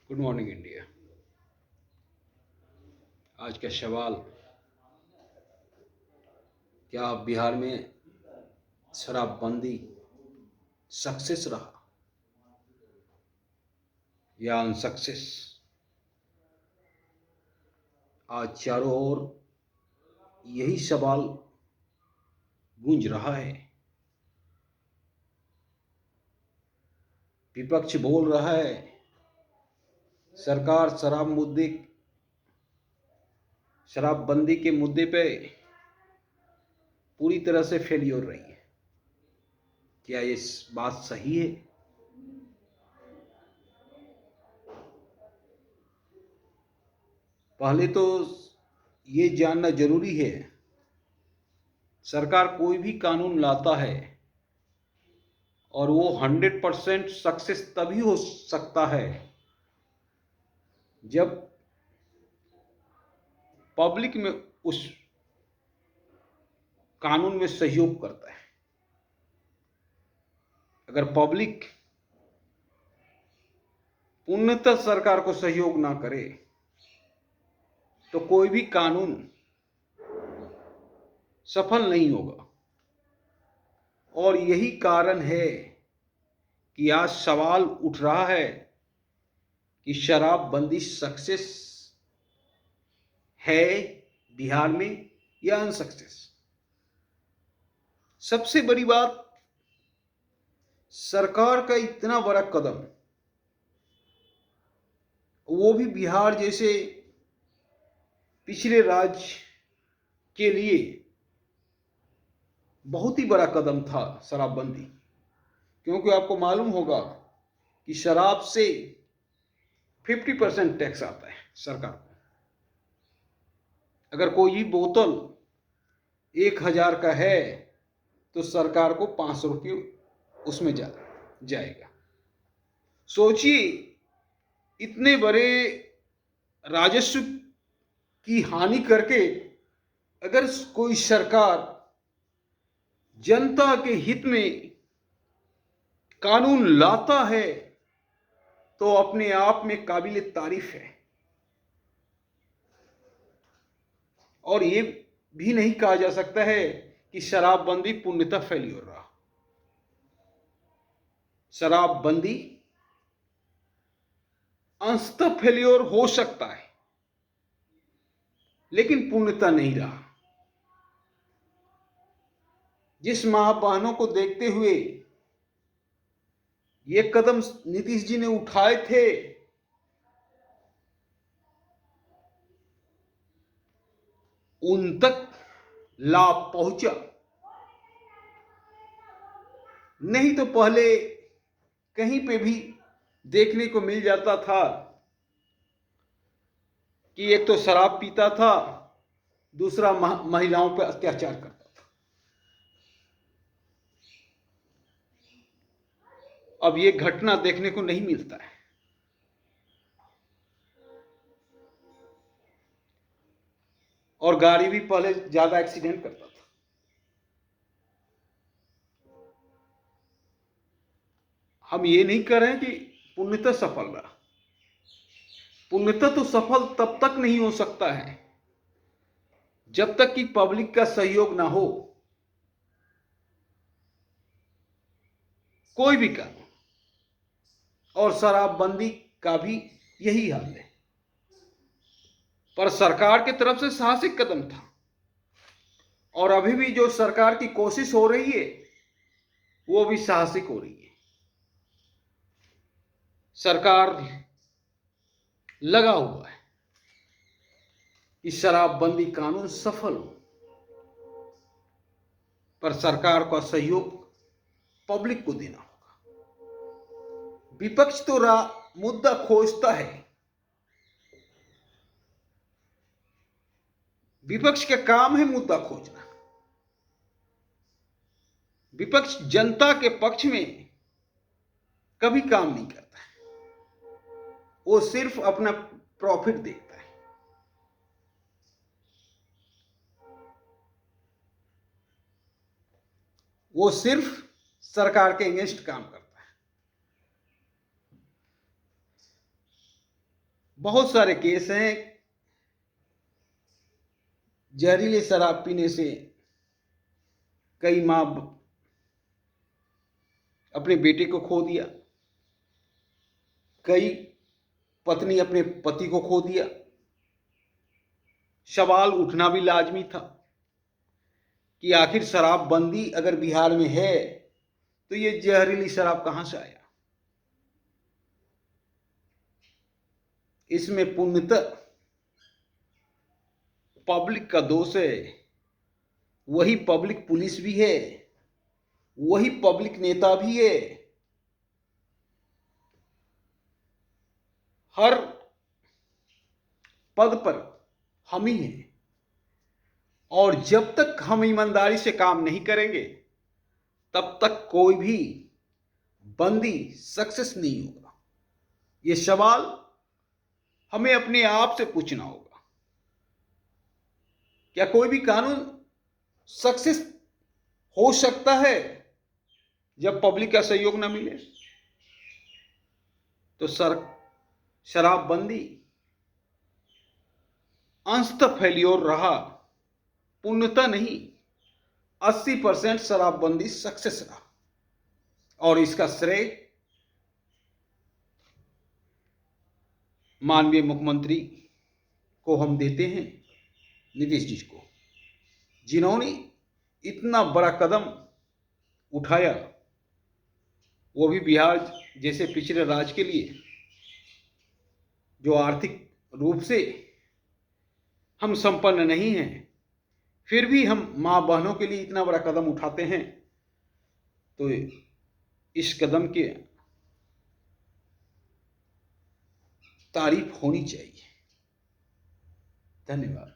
Good morning India. आज का सवाल, क्या बिहार में शराबबंदी सक्सेस रहा या अनसक्सेस? आज चारों ओर यही सवाल गूंज रहा है। विपक्ष बोल रहा है सरकार शराबबंदी के मुद्दे पे पूरी तरह से फेलियर रही है। क्या ये बात सही है? पहले तो ये जानना जरूरी है, सरकार कोई भी कानून लाता है और वो 100% सक्सेस तभी हो सकता है जब पब्लिक में उस कानून में सहयोग करता है। अगर पब्लिक पूर्णतः सरकार को सहयोग ना करे तो कोई भी कानून सफल नहीं होगा। और यही कारण है कि आज सवाल उठ रहा है कि शराबबंदी सक्सेस है बिहार में या अनसक्सेस। सबसे बड़ी बात, सरकार का इतना बड़ा कदम, वो भी बिहार जैसे पिछड़े राज्य के लिए बहुत ही बड़ा कदम था शराबबंदी। क्योंकि आपको मालूम होगा कि शराब से 50% टैक्स आता है सरकार को। अगर कोई बोतल 1,000 का है तो सरकार को 500 रुपये उसमें जाएगा। सोचिए, इतने बड़े राजस्व की हानि करके अगर कोई सरकार जनता के हित में कानून लाता है तो अपने आप में काबिल तारीफ है। और ये भी नहीं कहा जा सकता है कि शराबबंदी पूर्णतः फेलियर रहा। शराबबंदी अंशतः फेलियर हो सकता है लेकिन पूर्णतः नहीं रहा। जिस मां बहनों को देखते हुए ये कदम नीतीश जी ने उठाए थे, उन तक लाभ पहुंचा। नहीं तो पहले कहीं पे भी देखने को मिल जाता था कि एक तो शराब पीता था, दूसरा महिलाओं पर अत्याचार करता था। अब ये घटना देखने को नहीं मिलता है। और गाड़ी भी पहले ज्यादा एक्सीडेंट करता था। हम ये नहीं कर रहे हैं कि पूर्णतः सफल रहा। पूर्णतः तो सफल तब तक नहीं हो सकता है जब तक कि पब्लिक का सहयोग ना हो। कोई भी कानून, और शराबबंदी का भी यही हाल है। पर सरकार की तरफ से साहसिक कदम था और अभी भी जो सरकार की कोशिश हो रही है वो भी साहसिक हो रही है। सरकार लगा हुआ है कि शराबबंदी कानून सफल हो, पर सरकार का सहयोग पब्लिक को देना होगा। विपक्ष तो मुद्दा खोजता है। विपक्ष का काम है मुद्दा खोजना। विपक्ष जनता के पक्ष में कभी काम नहीं करता है, वो सिर्फ अपना प्रॉफिट देखता है। वो सिर्फ सरकार के अगेंस्ट काम करता है। बहुत सारे केस हैं, जहरीले शराब पीने से कई माँ अपने बेटे को खो दिया, कई पत्नी अपने पति को खो दिया। सवाल उठना भी लाजमी था कि आखिर शराबबंदी अगर बिहार में है तो ये जहरीली शराब कहां से आया। इसमें पूर्णतः पब्लिक का दोष है। वही पब्लिक पुलिस भी है, वही पब्लिक नेता भी है। हर पद पर हम ही हैं, और जब तक हम ईमानदारी से काम नहीं करेंगे तब तक कोई भी बंदी सक्सेस नहीं होगा। ये सवाल हमें अपने आप से पूछना होगा, क्या कोई भी कानून सक्सेस हो सकता है जब पब्लिक का सहयोग न मिले? तो शराबबंदी अंशतः फेल्योर रहा, पूर्णतः नहीं। 80% शराबबंदी सक्सेस रहा, और इसका श्रेय माननीय मुख्यमंत्री को हम देते हैं, नीतीश जी को, जिन्होंने इतना बड़ा कदम उठाया, वो भी बिहार जैसे पिछड़े राज्य के लिए, जो आर्थिक रूप से हम संपन्न नहीं हैं, फिर भी हम माँ बहनों के लिए इतना बड़ा कदम उठाते हैं। तो इस कदम की तारीफ होनी चाहिए। धन्यवाद।